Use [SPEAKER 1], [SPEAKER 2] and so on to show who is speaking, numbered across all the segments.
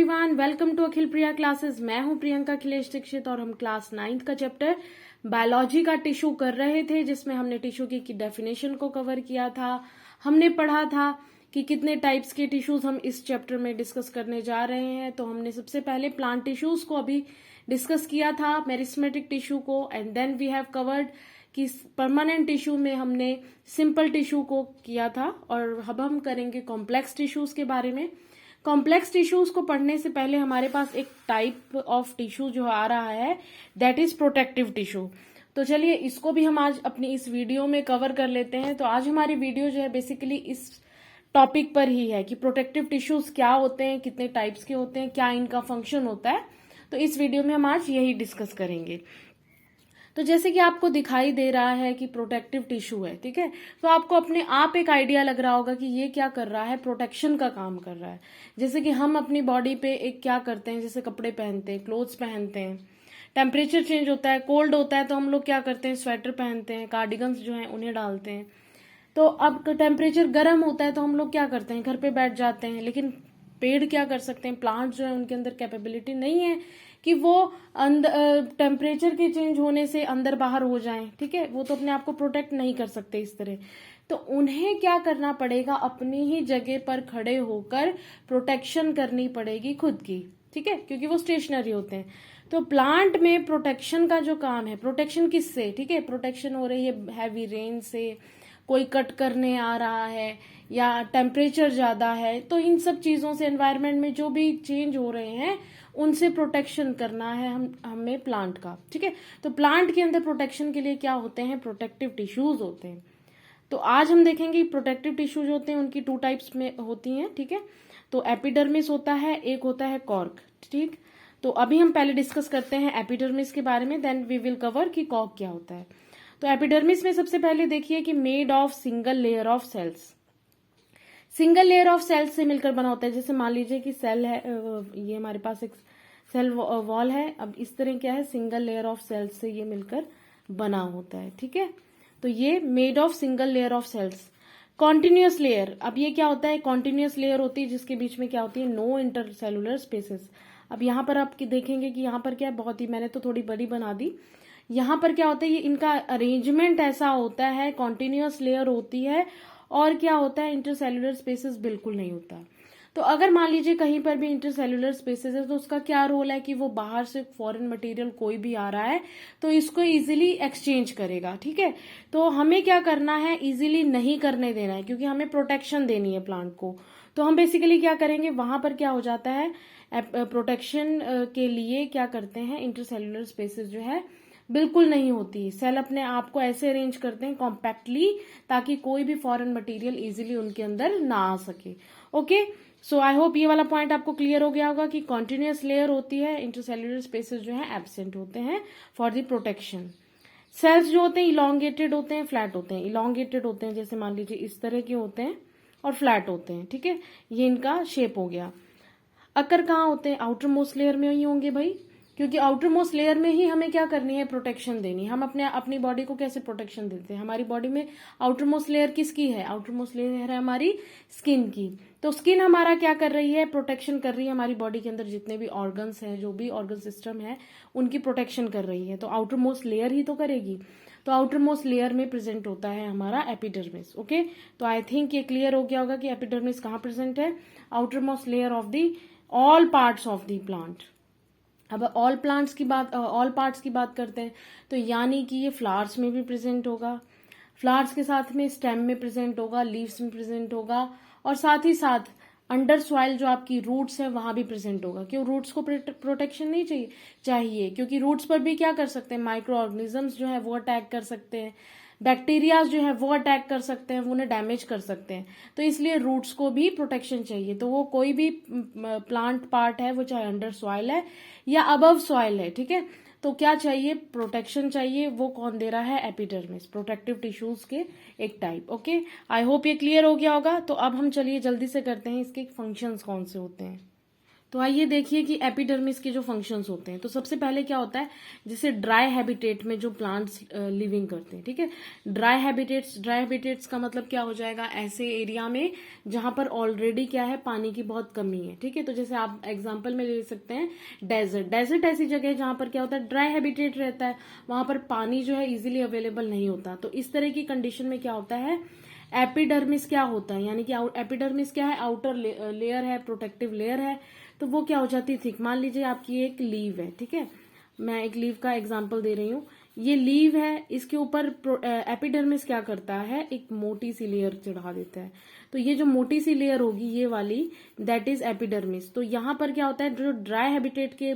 [SPEAKER 1] Everyone, welcome to Akhil Priya classes. मैं हूं प्रियंका अखिलेश दीक्षित और हम क्लास 9th का चैप्टर बायोलॉजी का टिश्यू कर रहे थे, जिसमें हमने टिश्यू की डेफिनेशन को कवर किया था। हमने पढ़ा था कि कितने टाइप्स के टिश्यूज हम इस चैप्टर में डिस्कस करने जा रहे हैं। तो हमने सबसे पहले प्लांट टिश्यूज को अभी डिस्कस किया था, मेरिस्टेमेटिक टिश्यू को, and then we have covered कि परमानेंट टिश्यू में हमने सिंपल टिश्यू को किया था। और अब हम करेंगे कॉम्प्लेक्स टिश्यूज के बारे में। कॉम्प्लेक्स टिश्यूज को पढ़ने से पहले हमारे पास एक टाइप ऑफ टिश्यू जो आ रहा है, दैट इज प्रोटेक्टिव टिश्यू। तो चलिए इसको भी हम आज अपनी इस वीडियो में कवर कर लेते हैं। तो आज हमारी वीडियो जो है बेसिकली इस टॉपिक पर ही है कि प्रोटेक्टिव टिश्यूज क्या होते हैं, कितने टाइप्स के होते हैं, क्या इनका फंक्शन होता है। तो इस वीडियो में हम आज यही डिस्कस करेंगे। तो जैसे कि आपको दिखाई दे रहा है कि प्रोटेक्टिव टिश्यू है, ठीक है, तो आपको अपने आप एक आइडिया लग रहा होगा कि ये क्या कर रहा है, प्रोटेक्शन का काम कर रहा है। जैसे कि हम अपनी बॉडी पे एक क्या करते हैं, जैसे कपड़े पहनते हैं, क्लोथ्स पहनते हैं, टेम्परेचर चेंज होता है, कोल्ड होता है तो हम लोग क्या करते हैं, स्वेटर पहनते हैं, कार्डिगन्स जो है उन्हें डालते हैं। तो अब टेम्परेचर गर्म होता है तो हम लोग क्या करते हैं, घर पे बैठ जाते हैं। लेकिन पेड़ क्या कर सकते हैं, प्लांट जो है उनके अंदर कैपेबिलिटी नहीं है कि वो टेम्परेचर के चेंज होने से अंदर बाहर हो जाएं, ठीक है, वो तो अपने आप को प्रोटेक्ट नहीं कर सकते इस तरह। तो उन्हें क्या करना पड़ेगा, अपनी ही जगह पर खड़े होकर प्रोटेक्शन करनी पड़ेगी खुद की, ठीक है, क्योंकि वो स्टेशनरी होते हैं। तो प्लांट में प्रोटेक्शन का जो काम है, प्रोटेक्शन किससे, ठीक है, प्रोटेक्शन हो रही है हैवी रेन से, कोई कट करने आ रहा है या टेम्परेचर ज्यादा है, तो इन सब चीजों से, एनवायरनमेंट में जो भी चेंज हो रहे हैं उनसे प्रोटेक्शन करना है हमें प्लांट का, ठीक है। तो प्लांट के अंदर प्रोटेक्शन के लिए क्या होते हैं, प्रोटेक्टिव टिश्यूज होते हैं। तो आज हम देखेंगे प्रोटेक्टिव टिश्यूज होते हैं, उनकी 2 टाइप्स में होती हैं, ठीक है। तो एपिडर्मिस होता है, एक होता है कॉर्क, ठीक। तो अभी हम पहले डिस्कस करते हैं एपिडर्मिस के बारे में, देन वी विल कवर कि कॉर्क क्या होता है। तो एपिडर्मिस में सबसे पहले देखिए कि made of single layer of cells. Single layer of cells से मिलकर बना होता है। जैसे मान लीजिए कि सेल है, ये हमारे पास एक सेल वॉल है। अब इस तरह क्या है, सिंगल लेयर ऑफ सेल्स से ये मिलकर बना होता है, ठीक है। तो ये made of single layer of cells. Continuous layer, अब ये क्या होता है, कॉन्टिन्यूअस लेयर होती है जिसके बीच में क्या होती है, नो इंटरसेलुलर स्पेसेस। अब यहाँ पर आप देखेंगे कि यहाँ पर क्या है, बहुत ही, मैंने तो थोड़ी बड़ी बना दी। यहाँ पर क्या होता है, ये इनका अरेंजमेंट ऐसा होता है, कॉन्टिन्यूअस लेयर होती है, और क्या होता है, इंटरसेलुलर स्पेसेस बिल्कुल नहीं होता। तो अगर मान लीजिए कहीं पर भी इंटरसेलुलर स्पेसेस है तो उसका क्या रोल है कि वो बाहर से फॉरेन मटेरियल कोई भी आ रहा है तो इसको इजीली एक्सचेंज करेगा, ठीक है। तो हमें क्या करना है, इजीली नहीं करने देना है, क्योंकि हमें प्रोटेक्शन देनी है प्लांट को। तो हम बेसिकली क्या करेंगे, वहां पर क्या हो जाता है, प्रोटेक्शन के लिए क्या करते हैं, इंटरसेलुलर स्पेसेस जो है बिल्कुल नहीं होती। सेल अपने आप को ऐसे अरेंज करते हैं कॉम्पैक्टली ताकि कोई भी फॉरेन मटेरियल इजीली उनके अंदर ना आ सके। ओके, सो आई होप ये वाला पॉइंट आपको क्लियर हो गया होगा कि कॉन्टिन्यूअस लेयर होती है, इंटरसेल्युलर स्पेसेस जो है एब्सेंट होते हैं फॉर द प्रोटेक्शन। सेल्स जो होते हैं इलोंगेटेड होते हैं, फ्लैट होते हैं। इलोंगेटेड होते हैं जैसे मान लीजिए इस तरह के होते हैं, और फ्लैट होते हैं, ठीक है, ये इनका शेप हो गया। अकर कहाँ होते हैं, आउटर मोस्ट लेयर में ही होंगे भाई, क्योंकि आउटर मोस्ट लेयर में ही हमें क्या करनी है, प्रोटेक्शन देनी। हम अपनी बॉडी को कैसे प्रोटेक्शन देते हैं, हमारी बॉडी में आउटर मोस्ट लेयर किसकी है, आउटर मोस्ट लेयर है हमारी स्किन की। तो स्किन हमारा क्या कर रही है, प्रोटेक्शन कर रही है, हमारी बॉडी के अंदर जितने भी ऑर्गन्स हैं, जो भी ऑर्गन सिस्टम है, उनकी प्रोटेक्शन कर रही है। तो आउटर मोस्ट लेयर ही तो करेगी। तो आउटर मोस्ट लेयर में प्रेजेंट होता है हमारा एपिडर्मिस। ओके, तो आई थिंक ये क्लियर हो गया होगा कि एपिडर्मिस कहाँ प्रेजेंट है, outer most layer of the all parts of the plant. अब ऑल पार्ट्स की बात करते हैं, तो यानी कि ये फ्लावर्स में भी प्रेजेंट होगा, फ्लावर्स के साथ में स्टेम में प्रेजेंट होगा, लीव्स में प्रेजेंट होगा, और साथ ही साथ अंडर सॉइल जो आपकी रूट्स है वहां भी प्रेजेंट होगा। क्यों, रूट्स को प्रोटेक्शन नहीं चाहिए, क्योंकि रूट्स पर भी क्या कर सकते हैं, माइक्रो ऑर्गेनिजम्स जो है वो अटैक कर सकते हैं, बैक्टीरियाज जो है वो अटैक कर सकते हैं, वो उन्हें डैमेज कर सकते हैं। तो इसलिए रूट्स को भी प्रोटेक्शन चाहिए। तो वो कोई भी प्लांट पार्ट है, वो चाहे अंडर सॉइल है या अबव सॉइल है, ठीक है, तो क्या चाहिए, प्रोटेक्शन चाहिए। वो कौन दे रहा है, एपिडर्मिस, प्रोटेक्टिव टिश्यूज के एक टाइप। ओके, आई होप ये क्लियर हो गया होगा। तो अब हम चलिए जल्दी से करते हैं इसके फंक्शंस कौन से होते हैं। तो आइए देखिए कि एपिडर्मिस के जो फंक्शंस होते हैं। तो सबसे पहले क्या होता है, जैसे ड्राई हैबिटेट में जो प्लांट्स लिविंग करते हैं, ठीक है। ड्राई हैबिटेट्स का मतलब क्या हो जाएगा, ऐसे एरिया में जहां पर ऑलरेडी क्या है, पानी की बहुत कमी है, ठीक है। तो जैसे आप एग्जांपल में ले सकते हैं डेजर्ट ऐसी जगह है जहां पर क्या होता है, ड्राई हैबिटेट रहता है, वहां पर पानी जो है इजिली अवेलेबल नहीं होता। तो इस तरह की कंडीशन में क्या होता है, एपिडर्मिस क्या होता है, यानी कि एपिडर्मिस क्या है, आउटर लेयर है, प्रोटेक्टिव लेयर है, तो वो क्या हो जाती है, थिक। मान लीजिए आपकी एक लीव है, ठीक है, मैं एक लीव का एग्जांपल दे रही हूँ। ये लीव है, इसके ऊपर एपिडर्मिस क्या करता है, एक मोटी सी लेयर चढ़ा देता है। तो ये जो मोटी सी लेयर होगी ये वाली, दैट इज एपिडर्मिस। तो यहाँ पर क्या होता है, जो ड्राई हैबिटेट के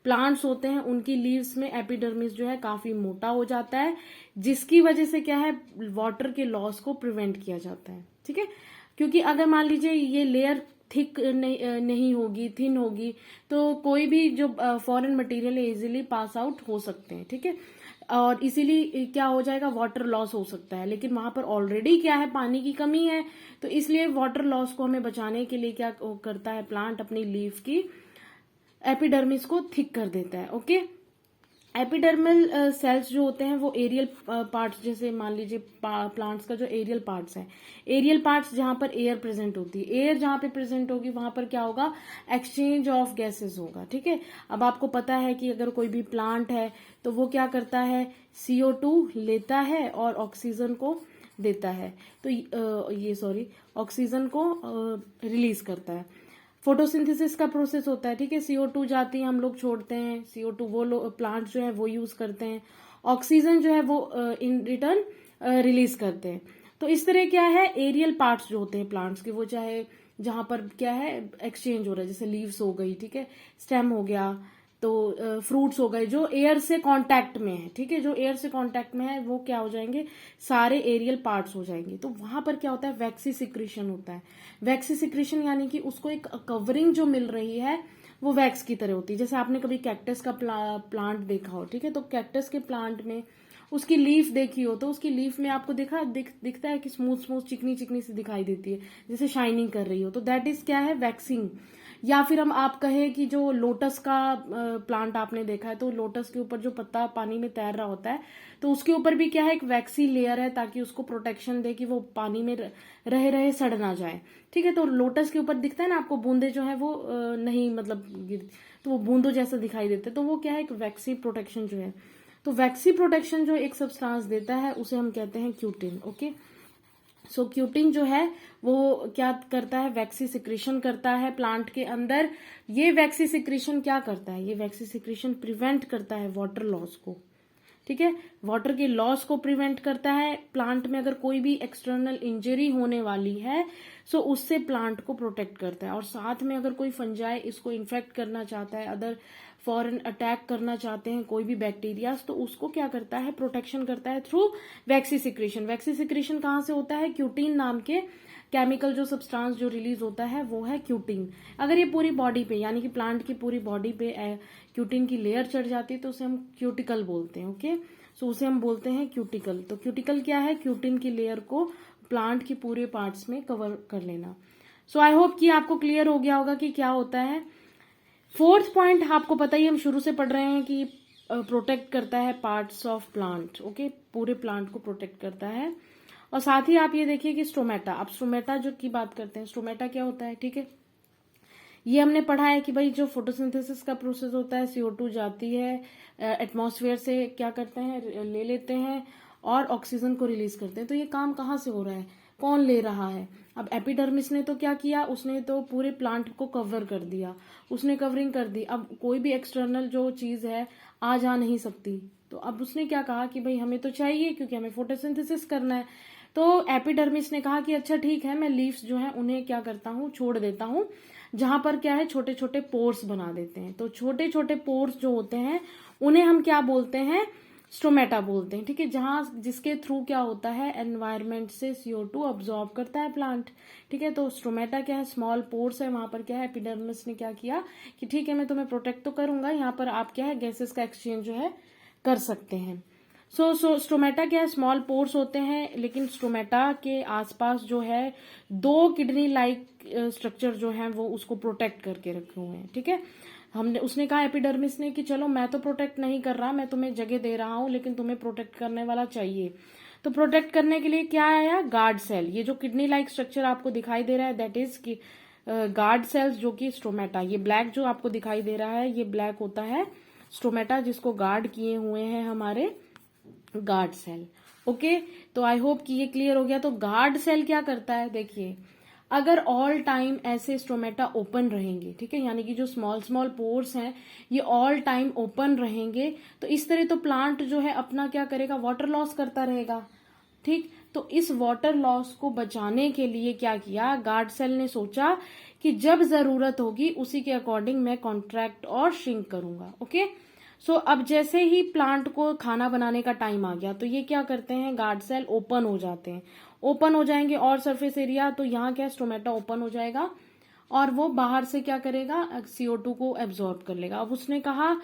[SPEAKER 1] प्लांट्स होते हैं उनकी लीव्स में एपिडर्मिस जो है काफी मोटा हो जाता है, जिसकी वजह से क्या है, वाटर के लॉस को प्रिवेंट किया जाता है, ठीक है। क्योंकि अगर मान लीजिए ये लेयर थिक नहीं होगी, थिन होगी, तो कोई भी जो फॉरेन मटेरियल है इजीली पास आउट हो सकते हैं, ठीक है। और इसीलिए क्या हो जाएगा, वाटर लॉस हो सकता है। लेकिन वहां पर ऑलरेडी क्या है, पानी की कमी है, तो इसलिए वाटर लॉस को हमें बचाने के लिए क्या करता है, प्लांट अपनी लीफ की एपिडर्मिस को थिक कर देता है। ओके, एपिडर्मल सेल्स जो होते हैं वो एरियल पार्ट्स, जैसे मान लीजिए प्लांट्स का जो एरियल पार्ट्स है, एरियल पार्ट्स जहां पर एयर प्रेजेंट होती है, एयर जहां पे प्रेजेंट होगी वहां पर क्या होगा, एक्सचेंज ऑफ गैसेस होगा, ठीक है। अब आपको पता है कि अगर कोई भी प्लांट है तो वो क्या करता है, CO2 लेता है और ऑक्सीजन को देता है, तो ऑक्सीजन को रिलीज करता है। फोटोसिंथेसिस का प्रोसेस होता है, ठीक है। CO2 जाती है, हम लोग छोड़ते हैं, CO2 वो प्लांट जो है वो यूज करते हैं, ऑक्सीजन जो है वो इन रिटर्न रिलीज करते हैं। तो इस तरह क्या है, एरियल पार्ट्स जो होते हैं प्लांट्स के, वो चाहे जहां पर क्या है एक्सचेंज हो रहा है, जैसे लीव्स हो गई, ठीक है, स्टेम हो गया, तो फ्रूट्स हो गए, जो एयर से कांटेक्ट में है, ठीक है, जो एयर से कांटेक्ट में है वो क्या हो जाएंगे, सारे एरियल पार्ट्स हो जाएंगे। तो वहां पर क्या होता है, वैक्सी सिक्रीशन होता है। वैक्सी सिक्रीशन यानी कि उसको एक कवरिंग जो मिल रही है वो वैक्स की तरह होती है। जैसे आपने कभी कैक्टस का प्लांट देखा हो, ठीक है, तो कैक्टस के प्लांट में उसकी लीफ देखी हो, तो उसकी लीफ में आपको दिखता है कि स्मूथ स्मूथ चिकनी चिकनी सी दिखाई देती है, जैसे शाइनिंग कर रही हो, तो दैट इज क्या है, वैक्सिंग। या फिर हम आप कहें कि जो लोटस का प्लांट आपने देखा है, तो लोटस के ऊपर जो पत्ता पानी में तैर रहा होता है, तो उसके ऊपर भी क्या है, एक वैक्सी लेयर है, ताकि उसको प्रोटेक्शन दे कि वो पानी में रहे रहे सड़ ना जाए, ठीक है। तो लोटस के ऊपर दिखता है ना आपको, बूंदे जो है वो नहीं मतलब गिर, तो वो बूंदों जैसा दिखाई देते हैं, तो वो क्या है, एक वैक्सी प्रोटेक्शन जो है। तो वैक्सी प्रोटेक्शन जो एक सब्सटेंस देता है उसे हम कहते हैं क्यूटिन। ओके, सो क्यूटिन जो है वो क्या करता है, वैक्सी सिक्रीशन करता है प्लांट के अंदर। ये वैक्सी सिक्रीशन क्या करता है, ये वैक्सी सिक्रीशन प्रिवेंट करता है वाटर लॉस को, ठीक है, वाटर के लॉस को प्रिवेंट करता है। प्लांट में अगर कोई भी एक्सटर्नल इंजरी होने वाली है सो उससे प्लांट को प्रोटेक्ट करता है। और साथ में अगर कोई फंजाई इसको इन्फेक्ट करना चाहता है, अदर फॉरेन अटैक करना चाहते हैं कोई भी बैक्टीरियाज, तो उसको क्या करता है, प्रोटेक्शन करता है थ्रू वैक्सी सिक्रीशन। वैक्सी सिक्रीशन कहाँ से होता है, क्यूटिन नाम के केमिकल जो सब्सटेंस जो रिलीज होता है वो है क्यूटिन। अगर ये पूरी बॉडी पे, यानी कि प्लांट की पूरी बॉडी पे क्यूटिन की लेयर चढ़ जाती है तो उसे हम क्यूटिकल बोलते हैं। ओके, सो उसे हम बोलते हैं क्यूटिकल। तो क्यूटिकल क्या है, क्यूटिन की लेयर को प्लांट के पूरे पार्ट्स में कवर कर लेना। सो आई होप कि आपको क्लियर हो गया होगा कि क्या होता है। फोर्थ पॉइंट आपको पता ही, हम शुरू से पढ़ रहे हैं कि प्रोटेक्ट करता है पार्ट्स ऑफ प्लांट। ओके, पूरे प्लांट को प्रोटेक्ट करता है। और साथ ही आप ये देखिए कि स्टोमेटा, अब स्टोमेटा जो की बात करते हैं, स्टोमेटा क्या होता है, ठीक है, ये हमने पढ़ा है कि भाई जो फोटोसिंथेसिस का प्रोसेस होता है, CO2 जाती है एटमॉस्फेयर से, क्या करते हैं, ले लेते हैं और ऑक्सीजन को रिलीज करते हैं। तो ये काम कहाँ से हो रहा है, कौन ले रहा है। अब एपिडर्मिस ने तो क्या किया, उसने तो पूरे प्लांट को कवर कर दिया, उसने कवरिंग कर दी। अब कोई भी एक्सटर्नल जो चीज है आ जा नहीं सकती, तो अब उसने क्या कहा कि भाई हमें तो चाहिए, क्योंकि हमें फोटोसिंथेसिस करना है। तो एपिडर्मिस ने कहा कि अच्छा ठीक है, मैं लीव्स जो है उन्हें क्या करता हूँ, छोड़ देता हूँ, जहां पर क्या है, छोटे छोटे पोर्स बना देते हैं। तो छोटे छोटे पोर्स जो होते हैं उन्हें हम क्या बोलते हैं, स्टोमेटा बोलते हैं, ठीक है, जहां जिसके थ्रू क्या होता है, एनवायरमेंट से CO2 अब्सॉर्ब करता है प्लांट, ठीक है। तो स्टोमेटा क्या है, स्मॉल पोर्स है, वहां पर क्या है, एपिडर्मिस ने क्या किया कि ठीक है मैं तुम्हें प्रोटेक्ट तो करूंगा, यहाँ पर आप क्या है, गैसेस का एक्सचेंज जो है कर सकते हैं। सो स्टोमेटा क्या है, स्मॉल पोर्स होते हैं, लेकिन स्टोमेटा के आसपास जो है 2 किडनी लाइक स्ट्रक्चर जो है वो उसको प्रोटेक्ट करके रखे हुए हैं, ठीक है। उसने कहा एपिडर्मिस ने कि चलो मैं तो प्रोटेक्ट नहीं कर रहा, मैं तुम्हें जगह दे रहा हूं, लेकिन तुम्हें प्रोटेक्ट करने वाला चाहिए। तो प्रोटेक्ट करने के लिए क्या आया, गार्ड सेल। ये जो किडनी लाइक स्ट्रक्चर आपको दिखाई दे रहा है दैट इज की गार्ड सेल्स, जो कि स्टोमेटा, ये ब्लैक जो आपको दिखाई दे रहा है ये ब्लैक होता है स्टोमेटा, जिसको गार्ड किए हुए हैं हमारे गार्ड सेल। ओके, तो आई होप कि ये क्लियर हो गया। तो गार्ड सेल क्या करता है, देखिए अगर ऑल टाइम ऐसे स्टोमेटा ओपन रहेंगे, ठीक है, यानी कि जो स्मॉल स्मॉल पोर्स हैं ये ऑल टाइम ओपन रहेंगे, तो इस तरह तो प्लांट जो है अपना क्या करेगा, वाटर लॉस करता रहेगा, ठीक। तो इस वाटर लॉस को बचाने के लिए क्या किया, गार्ड सेल ने सोचा कि जब जरूरत होगी उसी के अकॉर्डिंग मैं कॉन्ट्रैक्ट और श्रिंक करूंगा। ओके, सो अब जैसे ही प्लांट को खाना बनाने का टाइम आ गया तो ये क्या करते हैं, गार्ड सेल ओपन हो जाते हैं, ओपन हो जाएंगे और सरफेस एरिया, तो यहाँ क्या स्टोमेटा ओपन हो जाएगा और वो बाहर से क्या करेगा, CO2 को एब्जॉर्ब कर लेगा। अब उसने कहा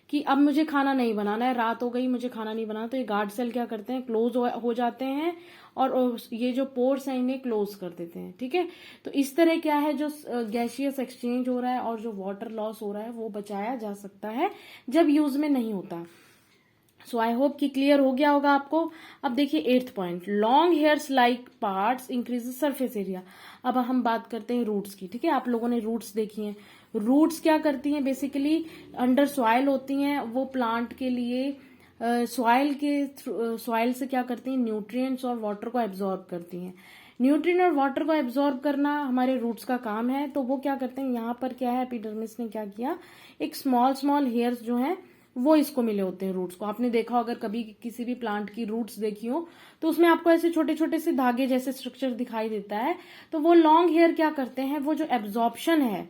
[SPEAKER 1] कि अब मुझे खाना नहीं बनाना है, रात हो गई, मुझे खाना नहीं बनाना, तो ये गार्ड सेल क्या करते हैं, क्लोज हो जाते हैं और ये जो पोर्स हैं इन्हें क्लोज कर देते हैं, ठीक है। तो इस तरह क्या है, जो गैसियस एक्सचेंज हो रहा है और जो वाटर लॉस हो रहा है वो बचाया जा सकता है जब यूज में नहीं होता। सो आई होप कि क्लियर हो गया होगा आपको। अब देखिए 8th point, long hairs like parts increase surface area. अब हम बात करते हैं रूट्स की, ठीक है। आप लोगों ने रूट्स देखी हैं, रूट्स क्या करती हैं, बेसिकली अंडर सॉइल होती हैं, वो प्लांट के लिए सॉइल से क्या करती हैं, न्यूट्रिएंट्स और वाटर को एब्जॉर्ब करती हैं। न्यूट्रिएंट और वाटर को एब्जॉर्ब करना हमारे रूट्स का काम है, तो वो क्या करते हैं, यहाँ पर क्या है, एपिडर्मिस ने क्या किया, एक स्मॉल स्मॉल हेयर्स जो हैं वो इसको मिले होते हैं रूट्स को। आपने देखा अगर कभी किसी भी प्लांट की रूट्स देखी हो तो उसमें आपको ऐसे छोटे छोटे से धागे जैसे स्ट्रक्चर दिखाई देता है, तो वो लॉन्ग हेयर क्या करते हैं, वो जो एब्जॉर्प्शन है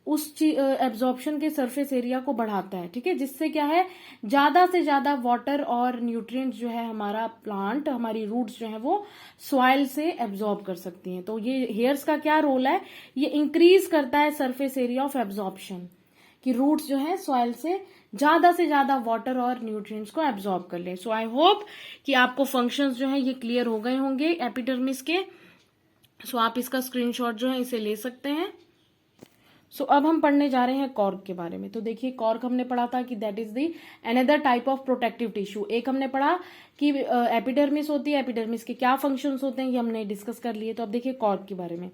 [SPEAKER 1] उस एब्जॉर्प्शन के सरफेस एरिया को बढ़ाता है, ठीक है, जिससे क्या है, ज्यादा से ज्यादा वाटर और न्यूट्रिएंट्स जो है हमारा प्लांट, हमारी रूट्स जो है वो सॉइल से एब्जॉर्ब कर सकती हैं। तो ये हेयर्स का क्या रोल है, ये इंक्रीज करता है सरफेस एरिया ऑफ एब्जॉर्प्शन, कि रूट्स जो है सॉइल से ज्यादा वाटर और न्यूट्रिएंट्स को एब्जॉर्ब कर ले। सो आई होप कि आपको फंक्शंस जो है ये क्लियर हो गए होंगे एपिडर्मिस के। सो आप इसका स्क्रीनशॉट जो है इसे ले सकते हैं। सो अब हम पढ़ने जा रहे हैं कॉर्क के बारे में। तो देखिए कॉर्क हमने पढ़ा था कि that is the another type of protective tissue. एक हमने पढ़ा कि एपिडर्मिस होती है, एपिडर्मिस के क्या फंक्शंस होते हैं ये हमने डिस्कस कर लिए। तो अब देखिए कॉर्क के बारे में।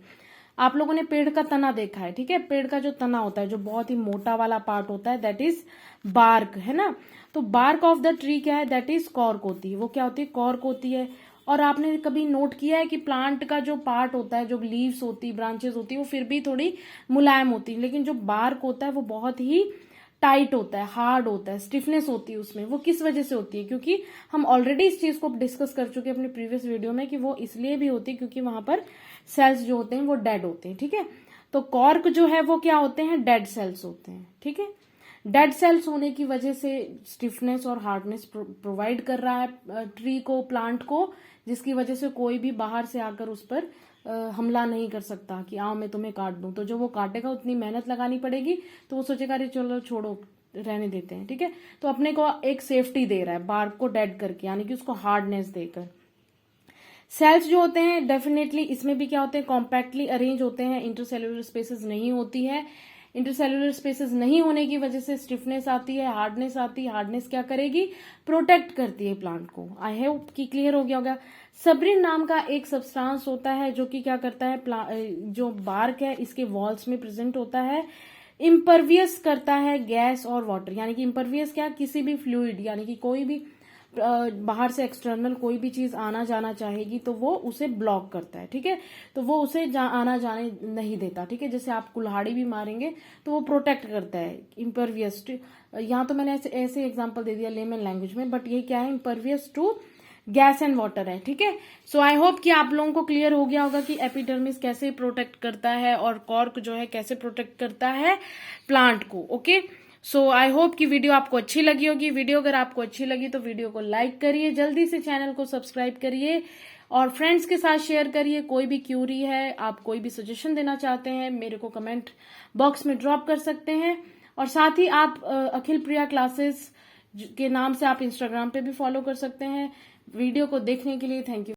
[SPEAKER 1] आप लोगों ने पेड़ का तना देखा है, ठीक है, पेड़ का जो तना होता है जो बहुत ही मोटा वाला पार्ट होता है दैट इज बार्क, है ना। तो बार्क ऑफ द ट्री क्या है, दैट इज कॉर्क होती है। वो क्या होती है, कॉर्क होती है। और आपने कभी नोट किया है कि प्लांट का जो पार्ट होता है, जो लीव्स होती है, ब्रांचेस होती है, वो फिर भी थोड़ी मुलायम होती है, लेकिन जो बार्क होता है वो बहुत ही टाइट होता है, हार्ड होता है, स्टिफनेस होती है उसमें। वो किस वजह से होती है, क्योंकि हम ऑलरेडी इस चीज को डिस्कस कर चुके हैं अपने प्रीवियस वीडियो में कि वो इसलिए भी होती है क्योंकि वहां पर सेल्स जो होते हैं वो डेड होते हैं, ठीक है। तो कॉर्क जो है वो क्या होते हैं, डेड सेल्स होते हैं, ठीक है। डेड सेल्स होने की वजह से स्टिफनेस और हार्डनेस प्रोवाइड कर रहा है ट्री को, प्लांट को, जिसकी वजह से कोई भी बाहर से आकर उस पर हमला नहीं कर सकता कि आओ मैं तुम्हें काट दूं। तो जो वो काटेगा उतनी मेहनत लगानी पड़ेगी, तो वो सोचेगा अरे चलो छोड़ो रहने देते हैं, ठीक है। तो अपने को एक सेफ्टी दे रहा है बार्क को डेड करके, यानी कि उसको हार्डनेस देकर। सेल्स जो होते हैं डेफिनेटली इसमें भी क्या होते हैं, कॉम्पैक्टली अरेंज होते हैं, इंटरसेल्यूलर स्पेसेस नहीं होती है। इंटरसेल्यूलर स्पेसेस नहीं होने की वजह से स्टिफनेस आती है, हार्डनेस आती है। हार्डनेस क्या करेगी, प्रोटेक्ट करती है प्लांट को। आई होप कि क्लियर हो गया होगा। सब्रिन नाम का एक सब्सटेंस होता है जो कि क्या करता है, जो बार्क है इसके वॉल्स में प्रेजेंट होता है, इम्परवियस करता है गैस और वाटर। यानी कि इम्परवियस क्या, किसी भी फ्लूइड, यानी कि कोई भी बाहर से एक्सटर्नल कोई भी चीज आना जाना चाहेगी तो वो उसे ब्लॉक करता है, ठीक है। तो वो उसे आना जाने नहीं देता, ठीक है। जैसे आप कुल्हाड़ी भी मारेंगे तो वो प्रोटेक्ट करता है, इम्परवियस। यहाँ तो मैंने ऐसे एग्जांपल दे दिया लेमन लैंग्वेज में, बट ये क्या है, impervious to gas and water है, ठीक है। सो आई होप कि आप लोगों को क्लियर हो गया होगा कि एपिडर्मिस कैसे प्रोटेक्ट करता है और कॉर्क जो है कैसे प्रोटेक्ट करता है प्लांट को। ओके, सो आई होप कि वीडियो आपको अच्छी लगी होगी। वीडियो अगर आपको अच्छी लगी तो वीडियो को लाइक करिए, जल्दी से चैनल को सब्सक्राइब करिए और फ्रेंड्स के साथ शेयर करिए। कोई भी क्यूरी है, आप कोई भी सजेशन देना चाहते हैं, मेरे को कमेंट बॉक्स में ड्रॉप कर सकते हैं। और साथ ही आप अखिल प्रिया क्लासेस के नाम से आप इंस्टाग्राम पे भी फॉलो कर सकते हैं। वीडियो को देखने के लिए थैंक यू।